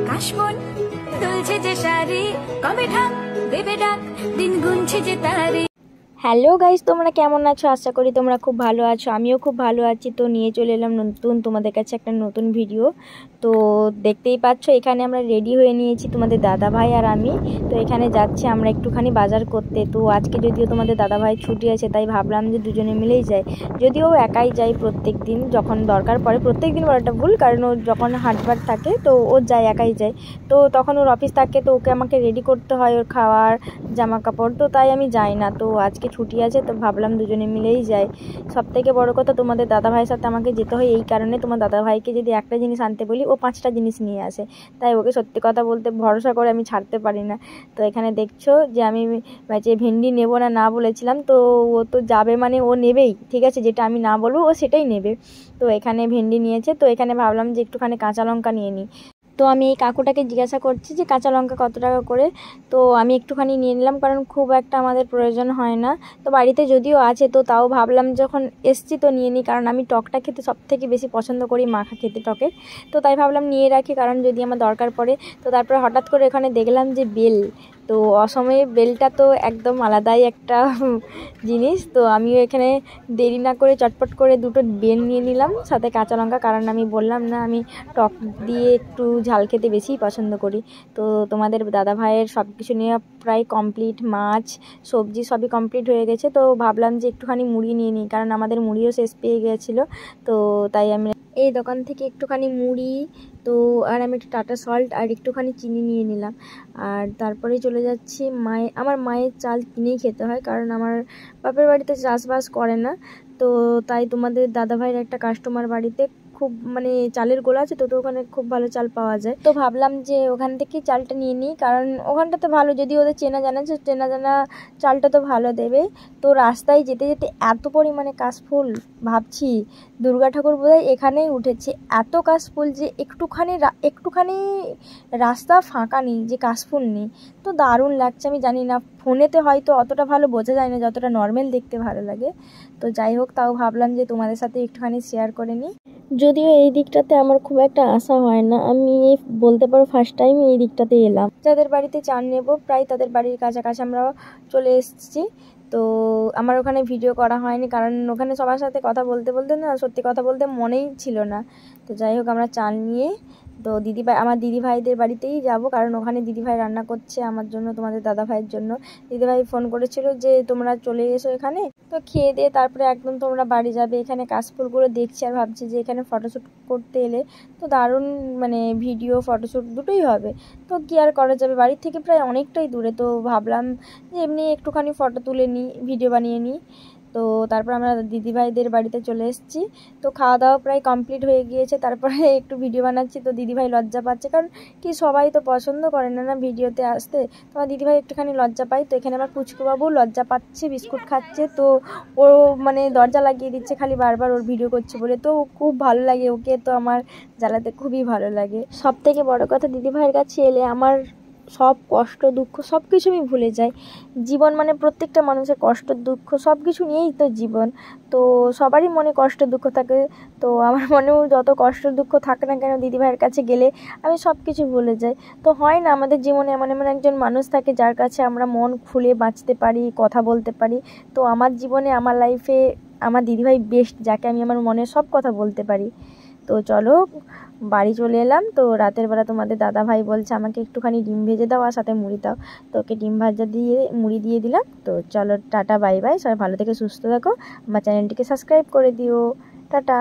কাশবন দুলছে যে শাড়ি, কবে ঢাক দেবে ডাক, দিন গুনছে যে তারি। হ্যালো গাইস, তোমরা কেমন আছো? আশা করি তোমরা খুব ভালো আছো। আমিও খুব ভালো আছি। তো নিয়ে চলে এলাম তোমাদের কাছে একটা নতুন ভিডিও। তো দেখতেই পাচ্ছ এখানে আমরা রেডি হয়ে নিয়েছি, তোমাদের দাদা ভাই আর আমি। তো এখানে যাচ্ছি আমরা একটুখানি বাজার করতে। তো আজকে যদিও তোমাদের দাদা ভাই ছুটি আছে, তাই ভাবলাম যে দুজনে মিলেই যাই। যদিও একাই যাই প্রত্যেক দিন, যখন দরকার পড়ে। প্রত্যেক দিন বলাটা ভুল, কারণ ও যখন হাটবার থাকে তো ও যায়, একাই যায়। তো তখন ওর অফিস থাকে, তো ওকে আমাকে রেডি করতে হয়, ওর খাওয়ার জামা কাপড়, তো তাই আমি যাই না। তো আজকে ছুটি আছে, তো ভাবলাম দুজনে মিলেই যাই। সব থেকে বড় কথা, তোমাদের দাদা ভাইয়ের সাথে আমাকে যেতে হয় এই কারণে, তোমার দাদা ভাইকে যদি একটা জিনিস আনতে বলি ও 5টা জিনিস নিয়ে আসে। তাই ওকে সত্যি কথা বলতে ভরসা করে আমি ছাড়তে পারি না। তো এখানে দেখছো যে আমি যে ভেন্ডি নেবো না না বলেছিলাম, তো ও তো যাবে, মানে ও নেবেই, ঠিক আছে, যেটা আমি না বলবো ও সেটাই নেবে। তো এখানে ভেন্ডি নিয়েছে। তো এখানে ভাবলাম যে একটুখানি কাঁচা লঙ্কা নিয়ে নিই। তো আমি এই কাকুটাকে জিজ্ঞাসা করছি যে কাঁচা লঙ্কা কত টাকা করে। তো আমি একটুখানি নিয়ে নিলাম, কারণ খুব একটা আমাদের প্রয়োজন হয় না। তো বাড়িতে যদিও আছে, তো তাও ভাবলাম যখন এসছি তো নিয়ে নিই, কারণ আমি টকটা খেতে সব থেকে বেশি পছন্দ করি, মাখা খেতে টকের। তো তাই ভাবলাম নিয়ে রাখি, কারণ যদি আমার দরকার পড়ে। তো তারপরে হঠাৎ করে এখানে দেখলাম যে বেল। তো অসময়ে বেলটা তো একদম আলাদাই একটা জিনিস। তো আমিও এখানে দেরি না করে চটপট করে 2টো বেল নিয়ে নিলাম, সাথে কাঁচা লঙ্কা, কারণ আমি বললাম না আমি টক দিয়ে একটু ঝাল খেতে বেশিই পছন্দ করি। তো তোমাদের দাদা ভাইয়ের সব কিছু নিয়ে প্রায় কমপ্লিট, মাছ সবজি সবই কমপ্লিট হয়ে গেছে। তো ভাবলাম যে একটুখানি মুড়ি নিয়ে নিই, কারণ আমাদের মুড়িও শেষ পেয়ে গিয়েছিলো। তো তাই আমি এই দোকান থেকে একটুখানি মুড়ি, তো আর আমি একটু টাটা সল্ট আর একটুখানি চিনি নিয়ে নিলাম। আর তারপরে চলে যাচ্ছি আমার মায়ের চাল কিনেই খেতে হয়, কারণ আমার বাপের বাড়িতে চাষবাস করে না। তো তাই তোমাদের দাদাভাইয়ের একটা কাস্টমার বাড়িতে খুব মানে চালের গোলা আছে, তো ওখানে খুব ভালো চাল পাওয়া যায়। তো ভাবলাম যে ওখান থেকেই চালটা নিয়ে নিই, কারণ ওখানটাতে ভালো, যদি ওদের চেনা জানা চালটা তো ভালো দেবে। তো রাস্তায় যেতে যেতে এত পরিমাণে কাশফুল, ভাবছি দুর্গা ঠাকুর বোধহয় এখানেই উঠেছে। এত কাশফুল যে একটুখানি রাস্তা ফাঁকা নেই যে কাশফুল নেই। তো দারুণ লাগছে। আমি জানি না, ফোনেতে হয়তো অতটা ভালো বোঝা যায় না যতটা নর্মাল দেখতে ভালো লাগে। তো যাই হোক, তাও ভাবলাম যে তোমাদের সাথে একটুখানি শেয়ার করে নিই। যদিও এই দিকটাতে আমার খুব একটা আশা হয় না, আমি বলতে পারো ফার্স্ট টাইম এই দিকটাতে এলাম। যাদের বাড়িতে চাল নেব প্রায় তাদের বাড়ির কাছাকাছি আমরা চলে এসেছি। তো আমার ওখানে ভিডিও করা হয়নি, কারণ ওখানে সবার সাথে কথা বলতে বলতে না, সত্যি কথা বলতে মনেই ছিল না। তো যাই হোক, আমরা চাল নিয়ে তো আমার দিদিভাইদের বাড়িতেই যাব, কারণ ওখানে দিদিভাই রান্না করছে আমার জন্য, তোমাদের দাদা ভাইয়ের জন্য। দিদিভাই ফোন করেছিল যে তোমরা চলে এসো এখানে, তো খেয়ে দিয়ে তারপরে একদম তোমরা বাড়ি যাবে। এখানে কাশফুলগুলো দেখছি আর ভাবছি যে এখানে ফটোশ্যুট করতে এলে তো দারুণ, মানে ভিডিও ফটোশ্যুট দুটোই হবে। তো কি আর করা যাবে, বাড়ির থেকে প্রায় অনেকটাই দূরে। তো ভাবলাম যে এমনি একটুখানি ফটো তুলে নিই, ভিডিও বানিয়ে নিই। তো তারপর আমরা দিদিভাইদের বাড়িতে চলে এসেছি। তো খাওয়া দাওয়া প্রায় কমপ্লিট হয়ে গিয়েছে, তারপরে একটু ভিডিও বানাচ্ছি। তো দিদিভাই লজ্জা পাচ্ছে, কারণ কি সবাই তো পছন্দ করে না না ভিডিওতে আসতে। তো আমার দিদিভাই একটুখানি লজ্জা পাই। তো এখানে আমার পুচকুবাবু লজ্জা পাচ্ছে, বিস্কুট খাচ্ছে। তো ও মানে দরজা লাগিয়ে দিচ্ছে খালি বারবার ওর ভিডিও করছে বলে। তো খুব ভালো লাগে ওকে, তো আমার জ্বালাতে খুবই ভালো লাগে। সব থেকে বড় কথা, দিদিভাইয়ের কাছে এলে আমার সব কষ্ট দুঃখ সব কিছু আমি ভুলে যাই। জীবন মানে প্রত্যেকটা মানুষের কষ্ট দুঃখ সব কিছু নিয়েই তো জীবন। তো সবারই মনে কষ্ট দুঃখ থাকে। তো আমার মনেও যত কষ্ট দুঃখ থাকে না কেন, দিদিভাইয়ের কাছে গেলে আমি সব কিছু ভুলে যাই। তো হয় না, আমাদের জীবনে এমন এমন একজন মানুষ থাকে যার কাছে আমরা মন খুলে বাঁচতে পারি, কথা বলতে পারি। তো আমার জীবনে, আমার লাইফে আমার দিদিভাই বেস্ট, যাকে আমি আমার মনের সব কথা বলতে পারি। তো চলো বাড়ি চলে এলাম। তো রাতের বেলা তোমাদের দাদা ভাই বলছে আমাকে একটুখানি ডিম ভেজে দাও আর সাথে মুড়ি দাও। তো ওকে ডিম ভাজা দিয়ে মুড়ি দিয়ে দিলাম। তো চলো টাটা, বাই বাই, সবাই ভালো থেকে সুস্থ থাকো, আমার চ্যানেলটিকে সাবস্ক্রাইব করে দিও, টাটা।